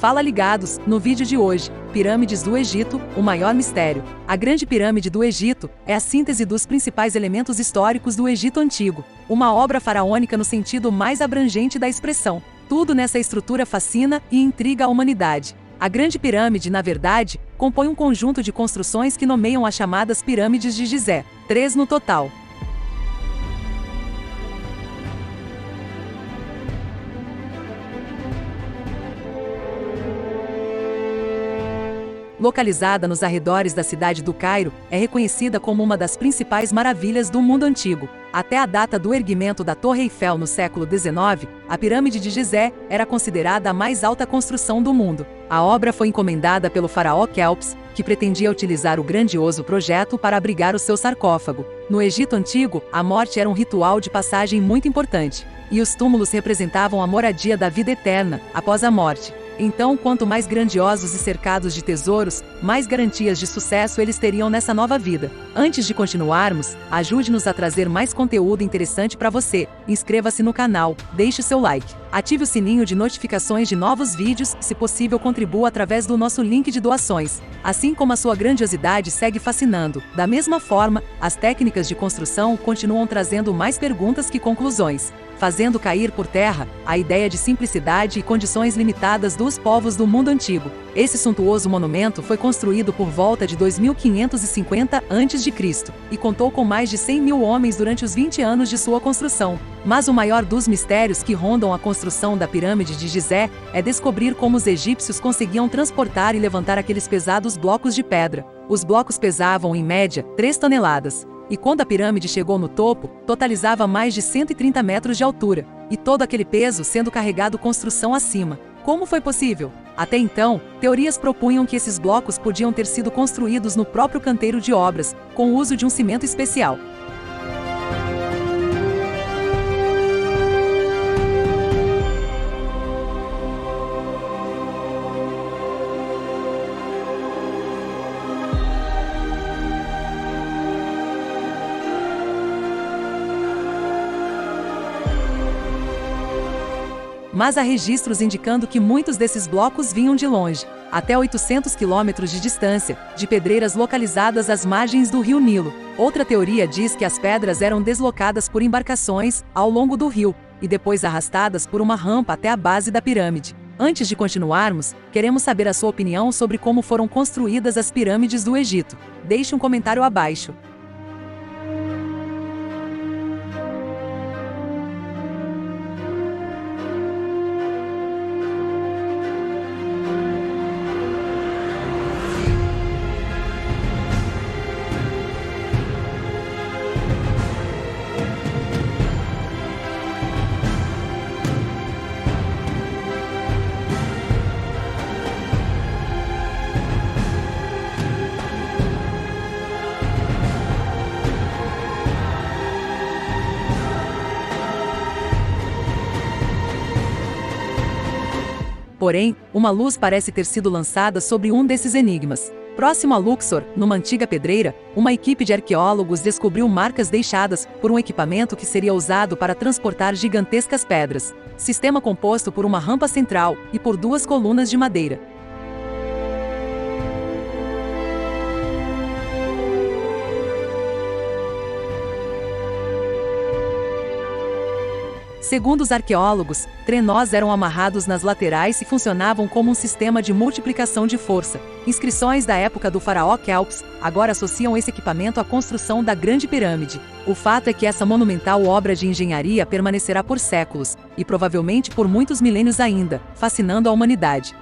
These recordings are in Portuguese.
Fala ligados, no vídeo de hoje, Pirâmides do Egito, o maior mistério. A Grande Pirâmide do Egito é a síntese dos principais elementos históricos do Egito Antigo, uma obra faraônica no sentido mais abrangente da expressão. Tudo nessa estrutura fascina e intriga a humanidade. A Grande Pirâmide, na verdade, compõe um conjunto de construções que nomeiam as chamadas Pirâmides de Gizé, 3 no total. Localizada nos arredores da cidade do Cairo, é reconhecida como uma das principais maravilhas do mundo antigo. Até a data do erguimento da Torre Eiffel no século XIX, a Pirâmide de Gizé era considerada a mais alta construção do mundo. A obra foi encomendada pelo faraó Quéops, que pretendia utilizar o grandioso projeto para abrigar o seu sarcófago. No Egito Antigo, a morte era um ritual de passagem muito importante, e os túmulos representavam a moradia da vida eterna, após a morte. Então, quanto mais grandiosos e cercados de tesouros, mais garantias de sucesso eles teriam nessa nova vida. Antes de continuarmos, ajude-nos a trazer mais conteúdo interessante para você. Inscreva-se no canal, deixe seu like, ative o sininho de notificações de novos vídeos, se possível contribua através do nosso link de doações. Assim como a sua grandiosidade segue fascinando, da mesma forma, as técnicas de construção continuam trazendo mais perguntas que conclusões, fazendo cair por terra a ideia de simplicidade e condições limitadas dos povos do mundo antigo. Esse suntuoso monumento foi construído por volta de 2550 a.C. e contou com mais de 100 mil homens durante os 20 anos de sua construção. Mas o maior dos mistérios que rondam a construção da Pirâmide de Gizé é descobrir como os egípcios conseguiam transportar e levantar aqueles pesados blocos de pedra. Os blocos pesavam, em média, 3 toneladas. E quando a pirâmide chegou no topo, totalizava mais de 130 metros de altura, e todo aquele peso sendo carregado construção acima. Como foi possível? Até então, teorias propunham que esses blocos podiam ter sido construídos no próprio canteiro de obras, com o uso de um cimento especial. Mas há registros indicando que muitos desses blocos vinham de longe, até 800 quilômetros de distância, de pedreiras localizadas às margens do rio Nilo. Outra teoria diz que as pedras eram deslocadas por embarcações ao longo do rio, e depois arrastadas por uma rampa até a base da pirâmide. Antes de continuarmos, queremos saber a sua opinião sobre como foram construídas as pirâmides do Egito. Deixe um comentário abaixo. Porém, uma luz parece ter sido lançada sobre um desses enigmas. Próximo a Luxor, numa antiga pedreira, uma equipe de arqueólogos descobriu marcas deixadas por um equipamento que seria usado para transportar gigantescas pedras. Sistema composto por uma rampa central e por 2 colunas de madeira. Segundo os arqueólogos, trenós eram amarrados nas laterais e funcionavam como um sistema de multiplicação de força. Inscrições da época do faraó Quéops agora associam esse equipamento à construção da Grande Pirâmide. O fato é que essa monumental obra de engenharia permanecerá por séculos, e provavelmente por muitos milênios ainda, fascinando a humanidade.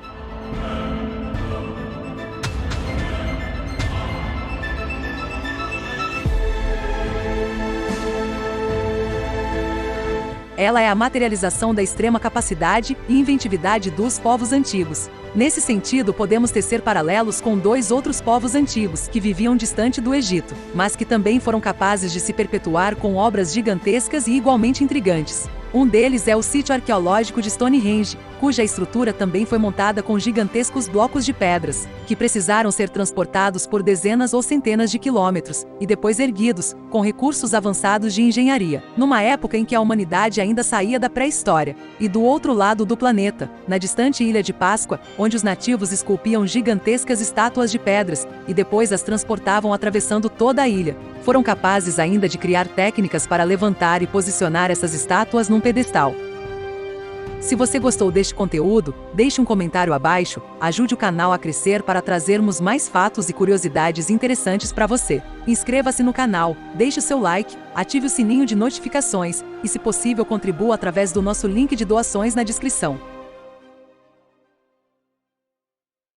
Ela é a materialização da extrema capacidade e inventividade dos povos antigos. Nesse sentido, podemos tecer paralelos com 2 outros povos antigos que viviam distante do Egito, mas que também foram capazes de se perpetuar com obras gigantescas e igualmente intrigantes. Um deles é o sítio arqueológico de Stonehenge, cuja estrutura também foi montada com gigantescos blocos de pedras, que precisaram ser transportados por dezenas ou centenas de quilômetros, e depois erguidos, com recursos avançados de engenharia, numa época em que a humanidade ainda saía da pré-história. E do outro lado do planeta, na distante Ilha de Páscoa, onde os nativos esculpiam gigantescas estátuas de pedras, e depois as transportavam atravessando toda a ilha, foram capazes ainda de criar técnicas para levantar e posicionar essas estátuas num pedestal. Se você gostou deste conteúdo, deixe um comentário abaixo, ajude o canal a crescer para trazermos mais fatos e curiosidades interessantes para você. Inscreva-se no canal, deixe o seu like, ative o sininho de notificações e, se possível, contribua através do nosso link de doações na descrição.